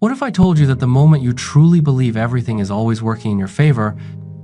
What if I told you that the moment you truly believe everything is always working in your favor,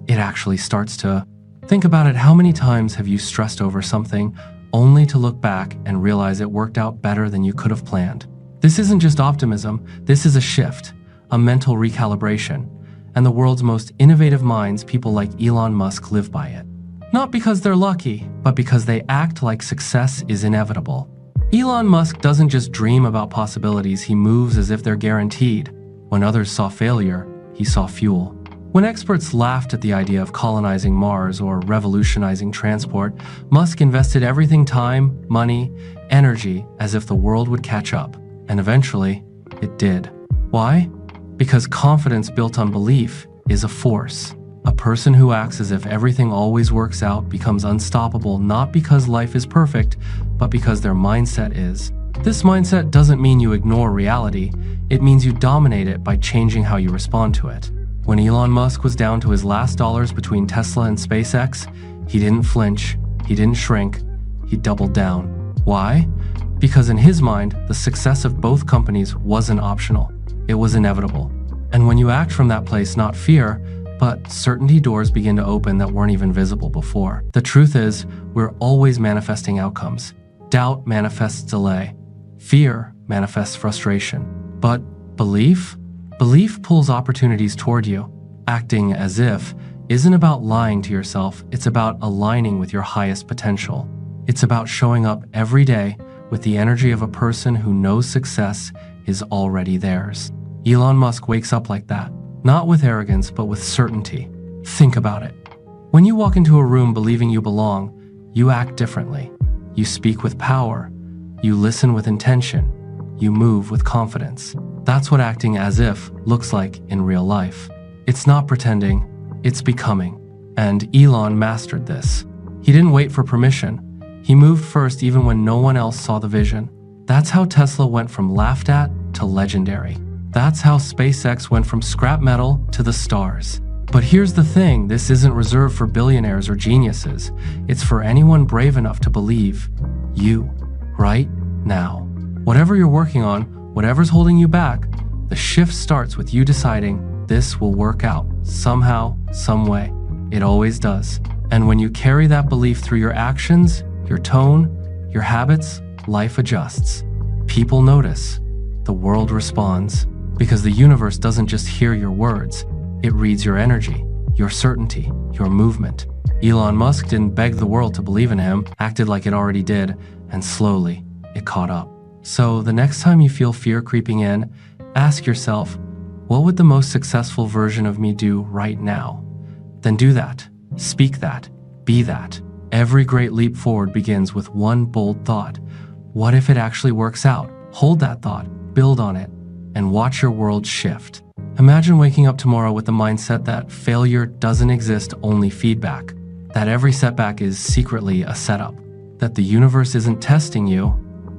it actually starts to? Think about it. How many times have you stressed over something only to look back and realize it worked out better than you could have planned? This isn't just optimism, this is a shift, a mental recalibration. And the world's most innovative minds, people like Elon Musk, live by it. Not because they're lucky, but because they act like success is inevitable. Elon Musk doesn't just dream about possibilities, he moves as if they're guaranteed. When others saw failure, he saw fuel. When experts laughed at the idea of colonizing Mars or revolutionizing transport, Musk invested everything: time, money, energy, as if the world would catch up. And eventually, it did. Why? Because confidence built on belief is a force. A person who acts as if everything always works out becomes unstoppable, not because life is perfect, but because their mindset is. This mindset doesn't mean you ignore reality, it means you dominate it by changing how you respond to it. When Elon Musk was down to his last dollars between Tesla and SpaceX, he didn't flinch, he didn't shrink, he doubled down. Why? Because in his mind, the success of both companies wasn't optional, it was inevitable. And when you act from that place, not fear, but certainty, doors begin to open that weren't even visible before. The truth is, we're always manifesting outcomes. Doubt manifests delay. Fear manifests frustration. But belief? Belief pulls opportunities toward you. Acting as if isn't about lying to yourself, it's about aligning with your highest potential. It's about showing up every day with the energy of a person who knows success is already theirs. Elon Musk wakes up like that. Not with arrogance, but with certainty. Think about it. When you walk into a room believing you belong, you act differently. You speak with power. You listen with intention. You move with confidence. That's what acting as if looks like in real life. It's not pretending, it's becoming. And Elon mastered this. He didn't wait for permission. He moved first even when no one else saw the vision. That's how Tesla went from laughed at to legendary. That's how SpaceX went from scrap metal to the stars. But here's the thing, this isn't reserved for billionaires or geniuses. It's for anyone brave enough to believe you, right now. Whatever you're working on, whatever's holding you back, the shift starts with you deciding this will work out, somehow, some way. It always does. And when you carry that belief through your actions, your tone, your habits, life adjusts. People notice. The world responds. Because the universe doesn't just hear your words, it reads your energy, your certainty, your movement. Elon Musk didn't beg the world to believe in him, acted like it already did, and slowly, it caught up. So the next time you feel fear creeping in, ask yourself, what would the most successful version of me do right now? Then do that, speak that, be that. Every great leap forward begins with one bold thought. What if it actually works out? Hold that thought, build on it, and watch your world shift. Imagine waking up tomorrow with the mindset that failure doesn't exist, only feedback. That every setback is secretly a setup. That the universe isn't testing you,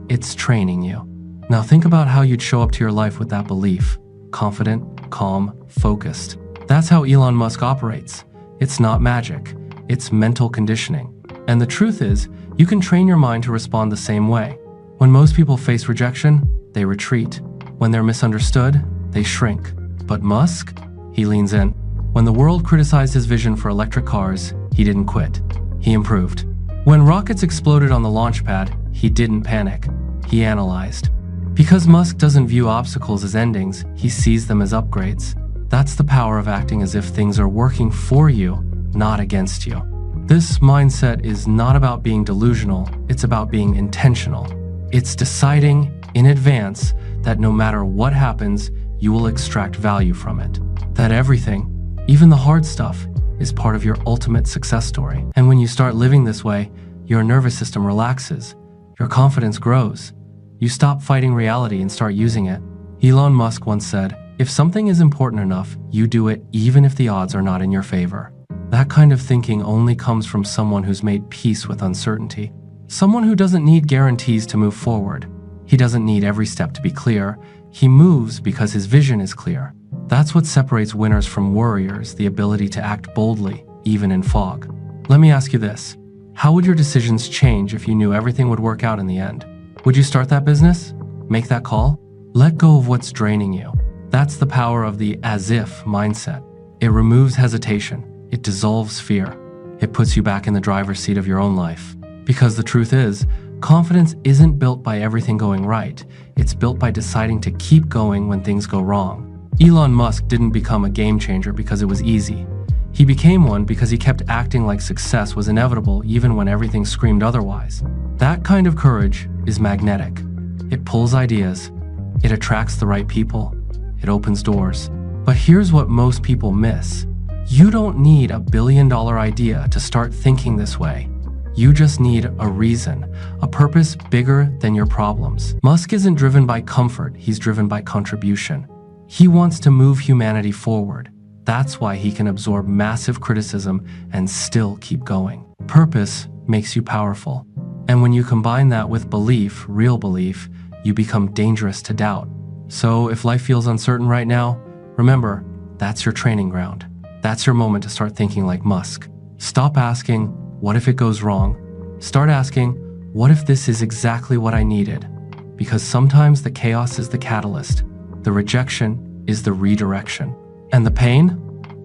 it's training you. Now think about how you'd show up to your life with that belief. Confident, calm, focused. That's how Elon Musk operates. It's not magic, it's mental conditioning. And the truth is, you can train your mind to respond the same way. When most people face rejection, they retreat. When they're misunderstood, they shrink. But Musk, he leans in. When the world criticized his vision for electric cars, he didn't quit. He improved. When rockets exploded on the launch pad, he didn't panic. He analyzed. Because Musk doesn't view obstacles as endings, he sees them as upgrades. That's the power of acting as if things are working for you, not against you. This mindset is not about being delusional, it's about being intentional. It's deciding in advance that no matter what happens, you will extract value from it. That everything, even the hard stuff, is part of your ultimate success story. And when you start living this way, your nervous system relaxes, your confidence grows. You stop fighting reality and start using it. Elon Musk once said, if something is important enough, you do it even if the odds are not in your favor. That kind of thinking only comes from someone who's made peace with uncertainty. Someone who doesn't need guarantees to move forward. He doesn't need every step to be clear. He moves because his vision is clear. That's what separates winners from worriers, the ability to act boldly, even in fog. Let me ask you this. How would your decisions change if you knew everything would work out in the end? Would you start that business? Make that call? Let go of what's draining you. That's the power of the as-if mindset. It removes hesitation. It dissolves fear. It puts you back in the driver's seat of your own life. Because the truth is, confidence isn't built by everything going right. It's built by deciding to keep going when things go wrong. Elon Musk didn't become a game changer because it was easy. He became one because he kept acting like success was inevitable even when everything screamed otherwise. That kind of courage is magnetic. It pulls ideas. It attracts the right people. It opens doors. But here's what most people miss. You don't need a billion-dollar idea to start thinking this way. You just need a reason, a purpose bigger than your problems. Musk isn't driven by comfort, he's driven by contribution. He wants to move humanity forward. That's why he can absorb massive criticism and still keep going. Purpose makes you powerful. And when you combine that with belief, real belief, you become dangerous to doubt. So if life feels uncertain right now, remember, that's your training ground. That's your moment to start thinking like Musk. Stop asking, what if it goes wrong? Start asking, what if this is exactly what I needed? Because sometimes the chaos is the catalyst. The rejection is the redirection. And the pain?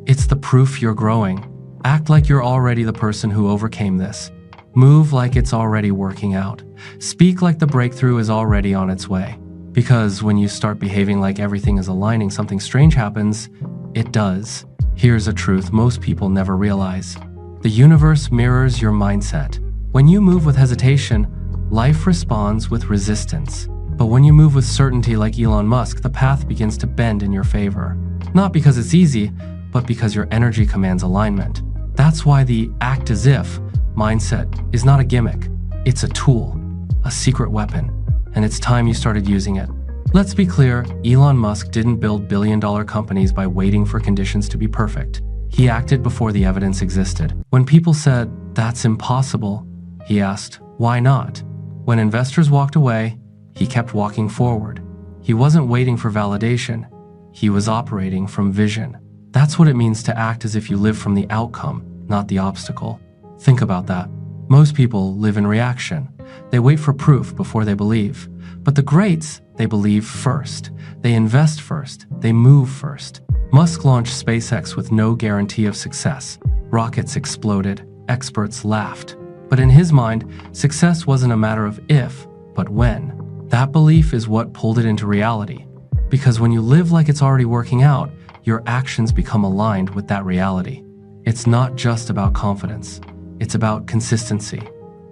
It's the proof you're growing. Act like you're already the person who overcame this. Move like it's already working out. Speak like the breakthrough is already on its way. Because when you start behaving like everything is aligning, something strange happens. It does. Here's a truth most people never realize. The universe mirrors your mindset. When you move with hesitation, life responds with resistance. But when you move with certainty like Elon Musk, the path begins to bend in your favor. Not because it's easy, but because your energy commands alignment. That's why the act as if mindset is not a gimmick. It's a tool, a secret weapon, and it's time you started using it. Let's be clear, Elon Musk didn't build billion-dollar companies by waiting for conditions to be perfect. He acted before the evidence existed. When people said, that's impossible, he asked, why not? When investors walked away, he kept walking forward. He wasn't waiting for validation. He was operating from vision. That's what it means to act as if you live from the outcome, not the obstacle. Think about that. Most people live in reaction. They wait for proof before they believe. But the greats, they believe first. They invest first. They move first. Musk launched SpaceX with no guarantee of success. Rockets exploded. Experts laughed. But in his mind, success wasn't a matter of if, but when. That belief is what pulled it into reality. Because when you live like it's already working out, your actions become aligned with that reality. It's not just about confidence. It's about consistency.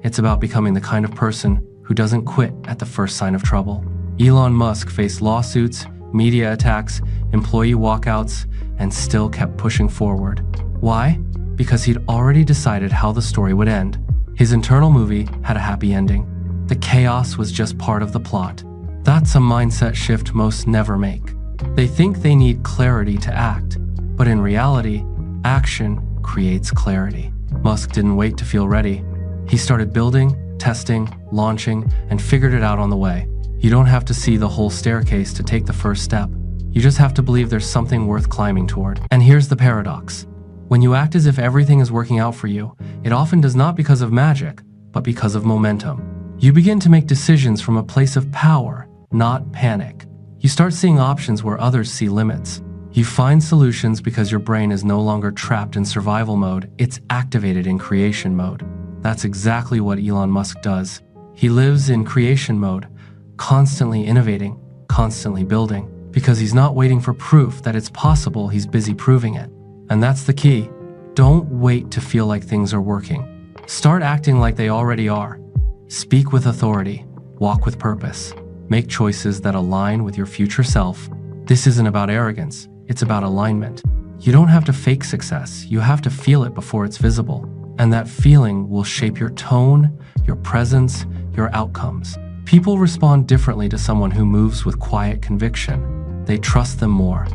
It's about becoming the kind of person who doesn't quit at the first sign of trouble. Elon Musk faced lawsuits, media attacks, employee walkouts, and still kept pushing forward. Why? Because he'd already decided how the story would end. His internal movie had a happy ending. The chaos was just part of the plot. That's a mindset shift most never make. They think they need clarity to act, but in reality, action creates clarity. Musk didn't wait to feel ready. He started building, testing, launching, and figured it out on the way. You don't have to see the whole staircase to take the first step. You just have to believe there's something worth climbing toward. And here's the paradox. When you act as if everything is working out for you, it often does not because of magic, but because of momentum. You begin to make decisions from a place of power, not panic. You start seeing options where others see limits. You find solutions because your brain is no longer trapped in survival mode, it's activated in creation mode. That's exactly what Elon Musk does. He lives in creation mode, constantly innovating, constantly building. Because he's not waiting for proof that it's possible, he's busy proving it. And that's the key. Don't wait to feel like things are working. Start acting like they already are. Speak with authority. Walk with purpose. Make choices that align with your future self. This isn't about arrogance. It's about alignment. You don't have to fake success. You have to feel it before it's visible. And that feeling will shape your tone, your presence, your outcomes. People respond differently to someone who moves with quiet conviction. They trust them more.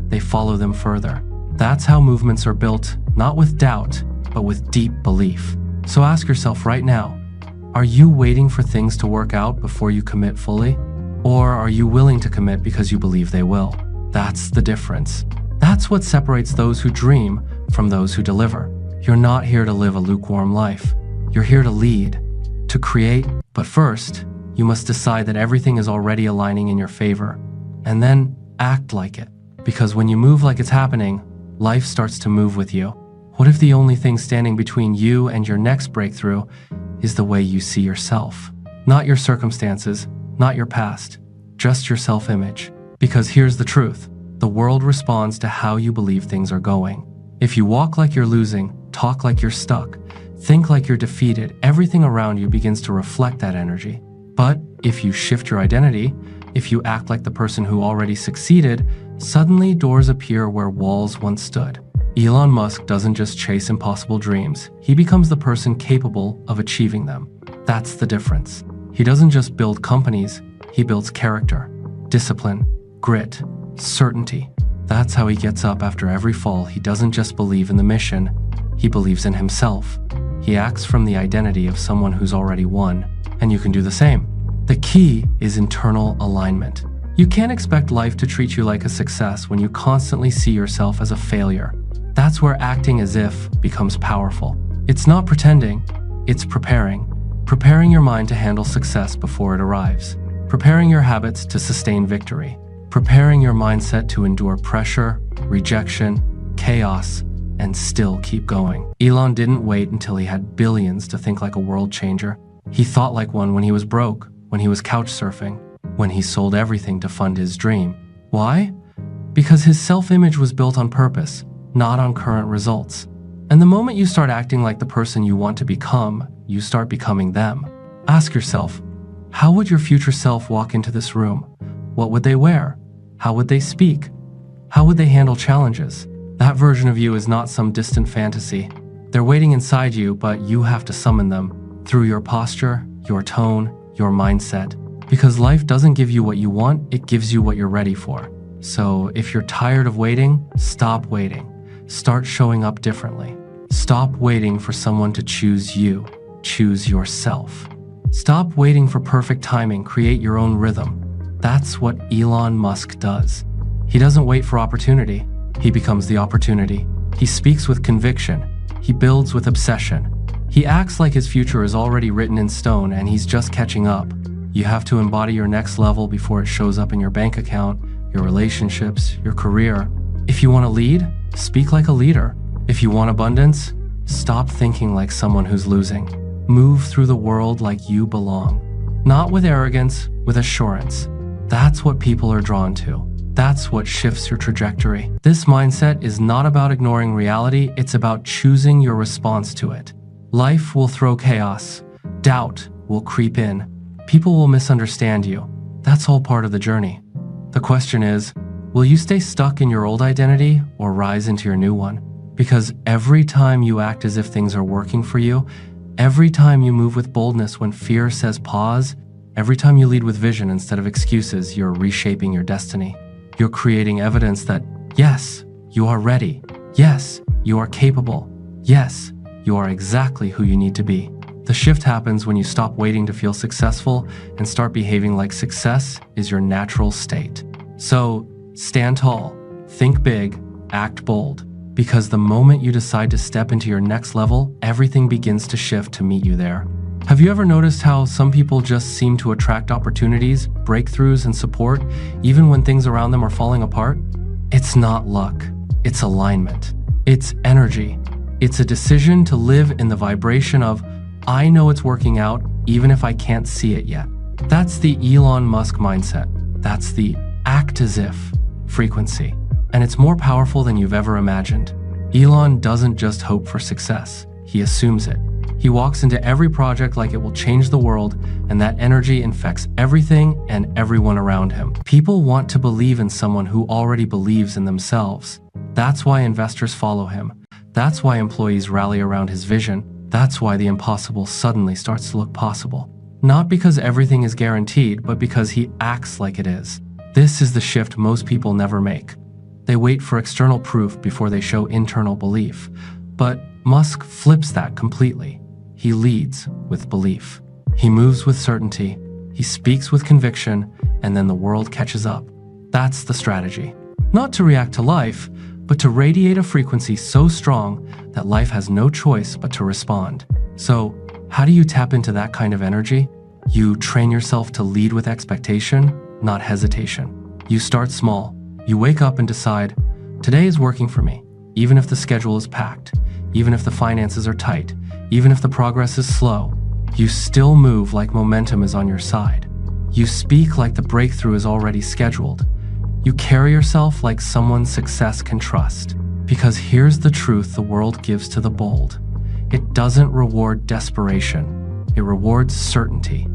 They follow them further. That's how movements are built, not with doubt, but with deep belief. So ask yourself right now, are you waiting for things to work out before you commit fully? Or are you willing to commit because you believe they will? That's the difference. That's what separates those who dream from those who deliver. You're not here to live a lukewarm life. You're here to lead, to create, but first, you must decide that everything is already aligning in your favor, and then act like it. Because when you move like it's happening, life starts to move with you. What if the only thing standing between you and your next breakthrough is the way you see yourself? Not your circumstances, not your past, just your self-image. Because here's the truth. The world responds to how you believe things are going. If you walk like you're losing, talk like you're stuck, think like you're defeated, everything around you begins to reflect that energy. But if you shift your identity, if you act like the person who already succeeded, suddenly doors appear where walls once stood. Elon Musk doesn't just chase impossible dreams, he becomes the person capable of achieving them. That's the difference. He doesn't just build companies, he builds character, discipline, grit, certainty. That's how he gets up after every fall. He doesn't just believe in the mission, he believes in himself. He acts from the identity of someone who's already won, and you can do the same. The key is internal alignment. You can't expect life to treat you like a success when you constantly see yourself as a failure. That's where acting as if becomes powerful. It's not pretending, it's preparing. Preparing your mind to handle success before it arrives. Preparing your habits to sustain victory. Preparing your mindset to endure pressure, rejection, chaos, and still keep going. Elon didn't wait until he had billions to think like a world changer. He thought like one when he was broke, when he was couch surfing, when he sold everything to fund his dream. Why? Because his self-image was built on purpose, not on current results. And the moment you start acting like the person you want to become, you start becoming them. Ask yourself, how would your future self walk into this room? What would they wear? How would they speak? How would they handle challenges? That version of you is not some distant fantasy. They're waiting inside you, but you have to summon them through your posture, your tone, your mindset. Because life doesn't give you what you want, it gives you what you're ready for. So if you're tired of waiting, stop waiting. Start showing up differently. Stop waiting for someone to choose you. Choose yourself. Stop waiting for perfect timing. Create your own rhythm. That's what Elon Musk does. He doesn't wait for opportunity. He becomes the opportunity. He speaks with conviction. He builds with obsession. He acts like his future is already written in stone and he's just catching up. You have to embody your next level before it shows up in your bank account, your relationships, your career. If you want to lead, speak like a leader. If you want abundance, stop thinking like someone who's losing. Move through the world like you belong. Not with arrogance, with assurance. That's what people are drawn to. That's what shifts your trajectory. This mindset is not about ignoring reality, it's about choosing your response to it. Life will throw chaos. Doubt will creep in. People will misunderstand you. That's all part of the journey. The question is, will you stay stuck in your old identity or rise into your new one? Because every time you act as if things are working for you, every time you move with boldness when fear says pause, every time you lead with vision instead of excuses, you're reshaping your destiny. You're creating evidence that, yes, you are ready. Yes, you are capable. Yes, you are exactly who you need to be. The shift happens when you stop waiting to feel successful and start behaving like success is your natural state. So, stand tall, think big, act bold. Because the moment you decide to step into your next level, everything begins to shift to meet you there. Have you ever noticed how some people just seem to attract opportunities, breakthroughs, and support, even when things around them are falling apart? It's not luck, it's alignment. It's energy. It's a decision to live in the vibration of, I know it's working out, even if I can't see it yet. That's the Elon Musk mindset. That's the act as if frequency. And it's more powerful than you've ever imagined. Elon doesn't just hope for success, he assumes it. He walks into every project like it will change the world, and that energy infects everything and everyone around him. People want to believe in someone who already believes in themselves. That's why investors follow him. That's why employees rally around his vision. That's why the impossible suddenly starts to look possible. Not because everything is guaranteed, but because he acts like it is. This is the shift most people never make. They wait for external proof before they show internal belief. But Musk flips that completely. He leads with belief. He moves with certainty. He speaks with conviction, and then the world catches up. That's the strategy. Not to react to life, but to radiate a frequency so strong that life has no choice but to respond. So, how do you tap into that kind of energy? You train yourself to lead with expectation, not hesitation. You start small. You wake up and decide, today is working for me, even if the schedule is packed, even if the finances are tight, even if the progress is slow. You still move like momentum is on your side. You speak like the breakthrough is already scheduled. You carry yourself like someone's success can trust. Because here's the truth the world gives to the bold. It doesn't reward desperation. It rewards certainty.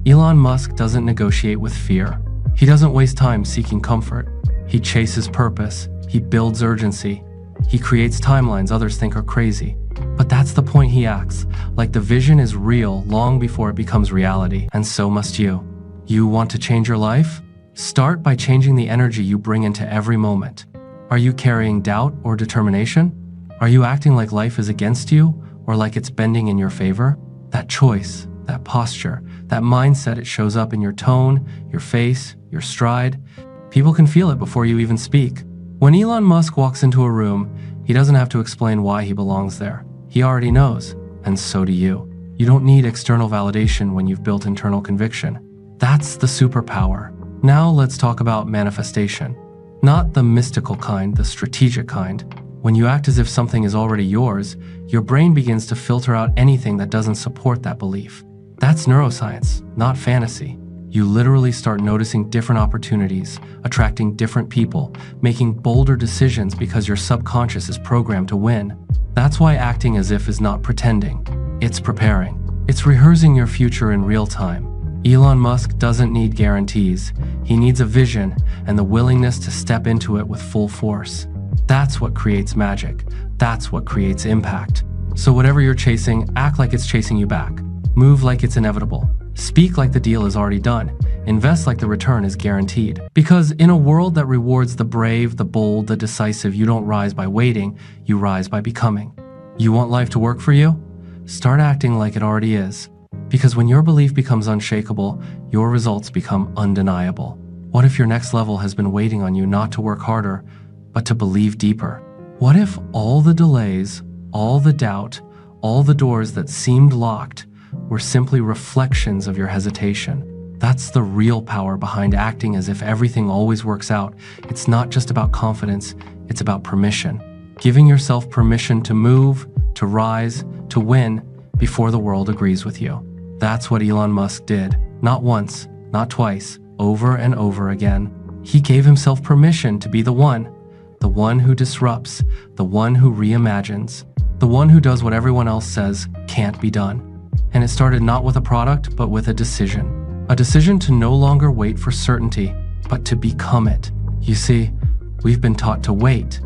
Elon Musk doesn't negotiate with fear. He doesn't waste time seeking comfort. He chases purpose. He builds urgency. He creates timelines others think are crazy. But that's the point. He acts like the vision is real long before it becomes reality, and so must you. You want to change your life? Start by changing the energy you bring into every moment. Are you carrying doubt or determination? Are you acting like life is against you or like it's bending in your favor? That choice, that posture, that mindset, it shows up in your tone, your face, your stride. People can feel it before you even speak. When Elon Musk walks into a room, he doesn't have to explain why he belongs there. He already knows, and so do you. You don't need external validation when you've built internal conviction. That's the superpower. Now let's talk about manifestation. Not the mystical kind, the strategic kind. When you act as if something is already yours, your brain begins to filter out anything that doesn't support that belief. That's neuroscience, not fantasy. You literally start noticing different opportunities, attracting different people, making bolder decisions because your subconscious is programmed to win. That's why acting as if is not pretending. It's preparing. It's rehearsing your future in real time. Elon Musk doesn't need guarantees. He needs a vision and the willingness to step into it with full force. That's what creates magic. That's what creates impact. So whatever you're chasing, act like it's chasing you back. Move like it's inevitable. Speak like the deal is already done. Invest like the return is guaranteed. Because in a world that rewards the brave, the bold, the decisive, you don't rise by waiting, you rise by becoming. You want life to work for you? Start acting like it already is. Because when your belief becomes unshakable, your results become undeniable. What if your next level has been waiting on you not to work harder, but to believe deeper? What if all the delays, all the doubt, all the doors that seemed locked were simply reflections of your hesitation? That's the real power behind acting as if everything always works out. It's not just about confidence, it's about permission. Giving yourself permission to move, to rise, to win before the world agrees with you. That's what Elon Musk did. Not once, not twice, over and over again. He gave himself permission to be the one who disrupts, the one who reimagines, the one who does what everyone else says can't be done. And it started not with a product, but with a decision. A decision to no longer wait for certainty, but to become it. You see, we've been taught to wait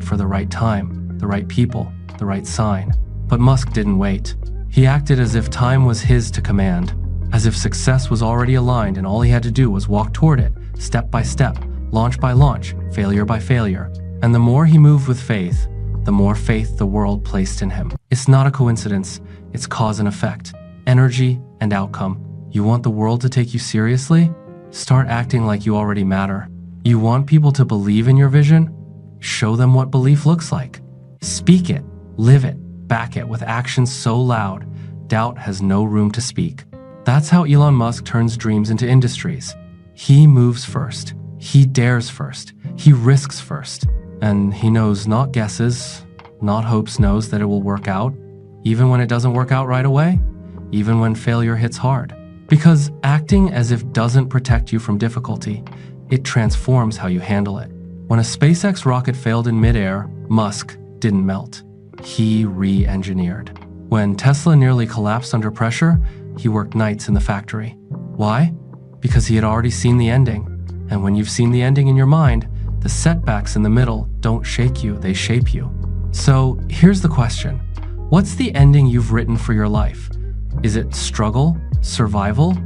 for the right time, the right people, the right sign. But Musk didn't wait. He acted as if time was his to command, as if success was already aligned and all he had to do was walk toward it, step by step, launch by launch, failure by failure. And the more he moved with faith, the more faith the world placed in him. It's not a coincidence, it's cause and effect, energy and outcome. You want the world to take you seriously? Start acting like you already matter. You want people to believe in your vision? Show them what belief looks like. Speak it, live it, back it with actions so loud, doubt has no room to speak. That's how Elon Musk turns dreams into industries. He moves first. He dares first. He risks first. And he knows not guesses, not hopes, knows that it will work out, even when it doesn't work out right away, even when failure hits hard. Because acting as if doesn't protect you from difficulty, it transforms how you handle it. When a SpaceX rocket failed in midair, Musk didn't melt. He re-engineered. When Tesla nearly collapsed under pressure, he worked nights in the factory. Why? Because he had already seen the ending. And when you've seen the ending in your mind, the setbacks in the middle don't shake you, they shape you. So here's the question. What's the ending you've written for your life? Is it struggle, survival,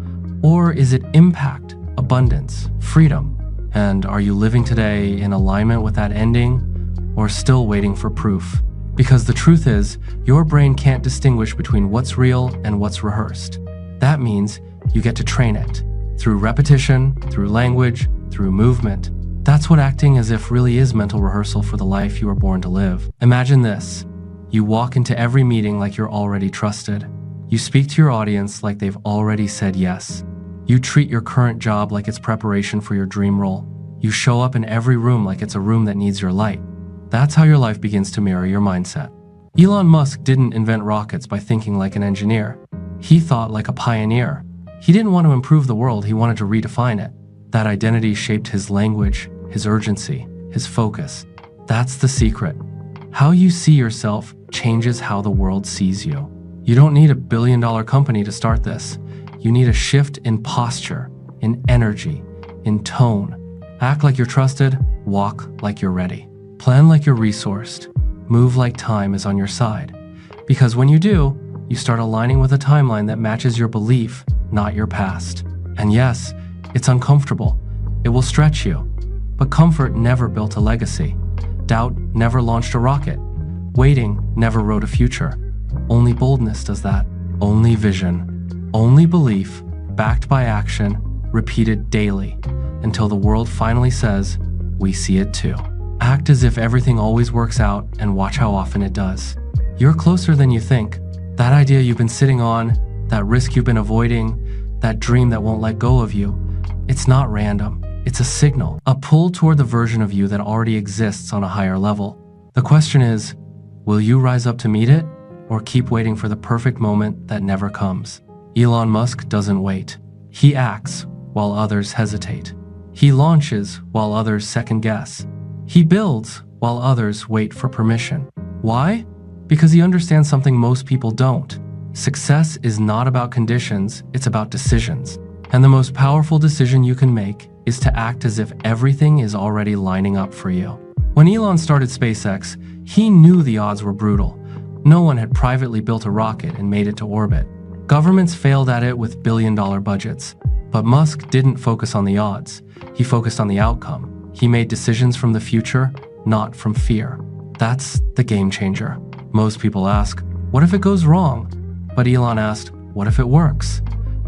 or is it impact, abundance, freedom? And are you living today in alignment with that ending, or still waiting for proof? Because the truth is, your brain can't distinguish between what's real and what's rehearsed. That means you get to train it. Through repetition, through language, through movement. That's what acting as if really is mental rehearsal for the life you were born to live. Imagine this. You walk into every meeting like you're already trusted. You speak to your audience like they've already said yes. You treat your current job like it's preparation for your dream role. You show up in every room like it's a room that needs your light. That's how your life begins to mirror your mindset. Elon Musk didn't invent rockets by thinking like an engineer. He thought like a pioneer. He didn't want to improve the world, he wanted to redefine it. That identity shaped his language, his urgency, his focus. That's the secret. How you see yourself changes how the world sees you. You don't need a billion-dollar company to start this. You need a shift in posture, in energy, in tone. Act like you're trusted, walk like you're ready. Plan like you're resourced. Move like time is on your side. Because when you do, you start aligning with a timeline that matches your belief, not your past. And yes, it's uncomfortable. It will stretch you. But comfort never built a legacy. Doubt never launched a rocket. Waiting never wrote a future. Only boldness does that. Only vision. Only belief, backed by action, repeated daily, until the world finally says, we see it too. Act as if everything always works out and watch how often it does. You're closer than you think. That idea you've been sitting on, that risk you've been avoiding, that dream that won't let go of you, it's not random. It's a signal, a pull toward the version of you that already exists on a higher level. The question is, will you rise up to meet it, or keep waiting for the perfect moment that never comes? Elon Musk doesn't wait. He acts while others hesitate. He launches while others second guess. He builds while others wait for permission. Why? Because he understands something most people don't. Success is not about conditions, it's about decisions. And the most powerful decision you can make is to act as if everything is already lining up for you. When Elon started SpaceX, he knew the odds were brutal. No one had privately built a rocket and made it to orbit. Governments failed at it with billion-dollar budgets. But Musk didn't focus on the odds. He focused on the outcome. He made decisions from the future, not from fear. That's the game changer. Most people ask, what if it goes wrong? But Elon asked, what if it works?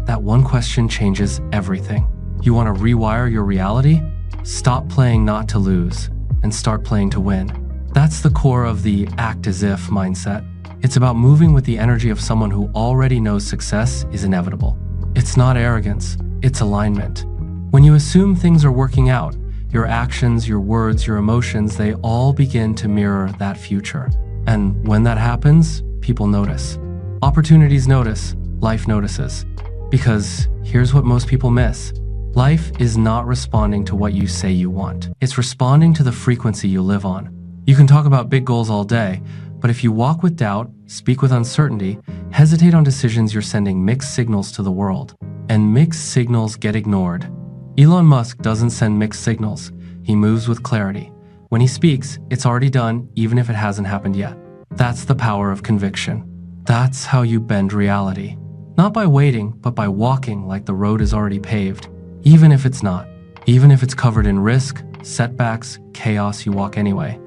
That one question changes everything. You want to rewire your reality? Stop playing not to lose and start playing to win. That's the core of the act as if mindset. It's about moving with the energy of someone who already knows success is inevitable. It's not arrogance, it's alignment. When you assume things are working out, your actions, your words, your emotions, they all begin to mirror that future. And when that happens, people notice. Opportunities notice, life notices. Because here's what most people miss. Life is not responding to what you say you want. It's responding to the frequency you live on. You can talk about big goals all day, but if you walk with doubt, speak with uncertainty, hesitate on decisions, you're sending mixed signals to the world. And mixed signals get ignored. Elon Musk doesn't send mixed signals. He moves with clarity. When he speaks, it's already done, even if it hasn't happened yet. That's the power of conviction. That's how you bend reality. Not by waiting, but by walking like the road is already paved. Even if it's not. Even if it's covered in risk, setbacks, chaos, you walk anyway.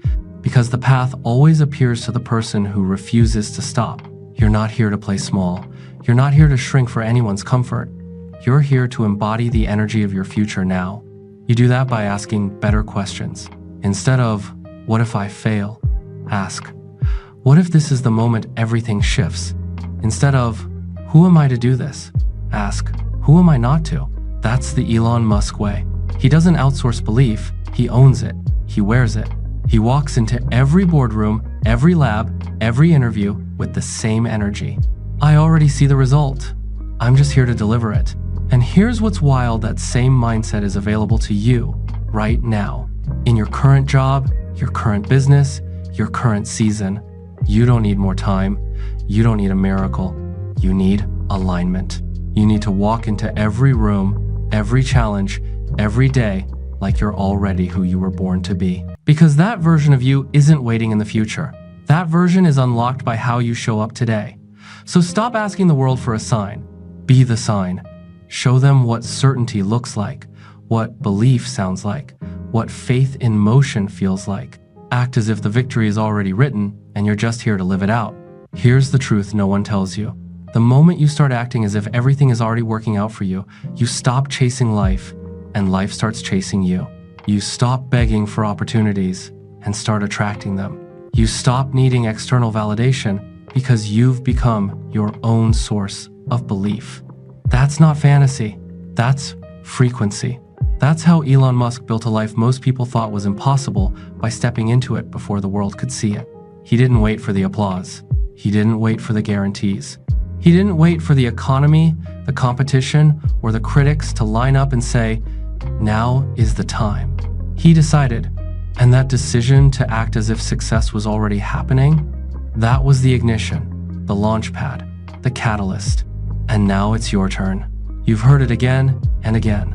Because the path always appears to the person who refuses to stop. You're not here to play small. You're not here to shrink for anyone's comfort. You're here to embody the energy of your future now. You do that by asking better questions. Instead of, what if I fail? Ask, what if this is the moment everything shifts? Instead of, who am I to do this? Ask, who am I not to? That's the Elon Musk way. He doesn't outsource belief, he owns it, he wears it. He walks into every boardroom, every lab, every interview with the same energy. I already see the result. I'm just here to deliver it. And here's what's wild, that same mindset is available to you right now. In your current job, your current business, your current season. You don't need more time. You don't need a miracle. You need alignment. You need to walk into every room, every challenge, every day like you're already who you were born to be. Because that version of you isn't waiting in the future. That version is unlocked by how you show up today. So stop asking the world for a sign. Be the sign. Show them what certainty looks like, what belief sounds like, what faith in motion feels like. Act as if the victory is already written and you're just here to live it out. Here's the truth no one tells you. The moment you start acting as if everything is already working out for you, you stop chasing life and life starts chasing you. You stop begging for opportunities and start attracting them. You stop needing external validation because you've become your own source of belief. That's not fantasy. That's frequency. That's how Elon Musk built a life most people thought was impossible by stepping into it before the world could see it. He didn't wait for the applause. He didn't wait for the guarantees. He didn't wait for the economy, the competition, or the critics to line up and say, "Now is the time." He decided, and that decision to act as if success was already happening, that was the ignition, the launch pad, the catalyst. And now it's your turn. You've heard it again and again.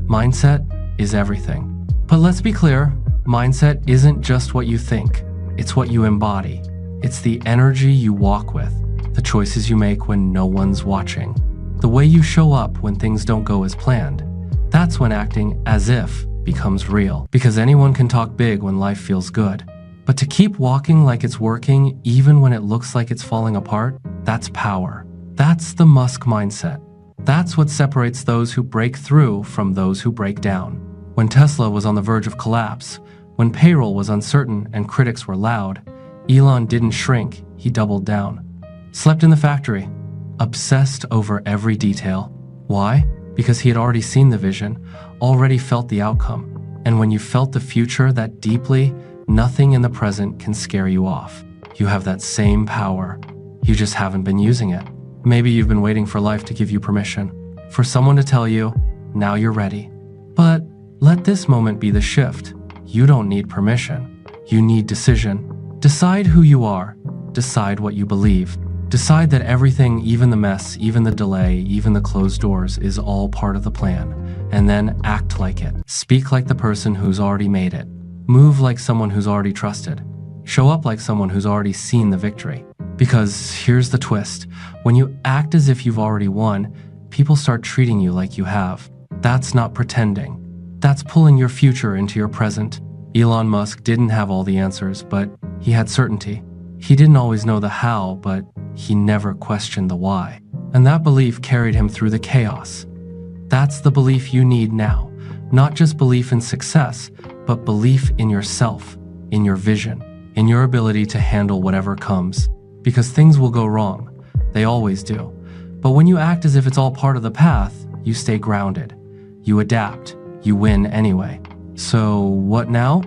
Mindset is everything. But let's be clear, mindset isn't just what you think. It's what you embody. It's the energy you walk with, the choices you make when no one's watching, the way you show up when things don't go as planned. That's when acting as if becomes real. Because anyone can talk big when life feels good. But to keep walking like it's working even when it looks like it's falling apart, that's power. That's the Musk mindset. That's what separates those who break through from those who break down. When Tesla was on the verge of collapse, when payroll was uncertain and critics were loud, Elon didn't shrink, he doubled down. Slept in the factory, obsessed over every detail. Why? Because he had already seen the vision, already felt the outcome. And when you felt the future that deeply, nothing in the present can scare you off. You have that same power. You just haven't been using it. Maybe you've been waiting for life to give you permission, for someone to tell you, now you're ready. But let this moment be the shift. You don't need permission. You need decision. Decide who you are. Decide what you believe. Decide that everything, even the mess, even the delay, even the closed doors, is all part of the plan. And then act like it. Speak like the person who's already made it. Move like someone who's already trusted. Show up like someone who's already seen the victory. Because here's the twist. When you act as if you've already won, people start treating you like you have. That's not pretending. That's pulling your future into your present. Elon Musk didn't have all the answers, but he had certainty. He didn't always know the how, but he never questioned the why. And that belief carried him through the chaos. That's the belief you need now. Not just belief in success, but belief in yourself, in your vision, in your ability to handle whatever comes. Because things will go wrong. They always do. But when you act as if it's all part of the path, you stay grounded. You adapt. You win anyway. So what now?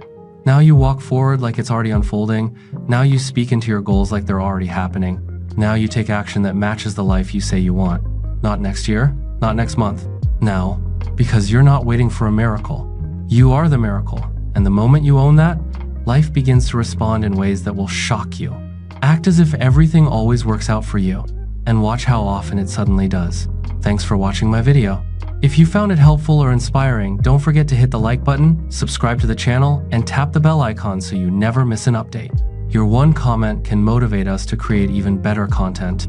Now you walk forward like it's already unfolding. Now you speak into your goals like they're already happening. Now you take action that matches the life you say you want. Not next year, not next month. Now, because you're not waiting for a miracle. You are the miracle. And the moment you own that, life begins to respond in ways that will shock you. Act as if everything always works out for you, and watch how often it suddenly does. Thanks for watching my video. If you found it helpful or inspiring, don't forget to hit the like button, subscribe to the channel, and tap the bell icon so you never miss an update. Your one comment can motivate us to create even better content.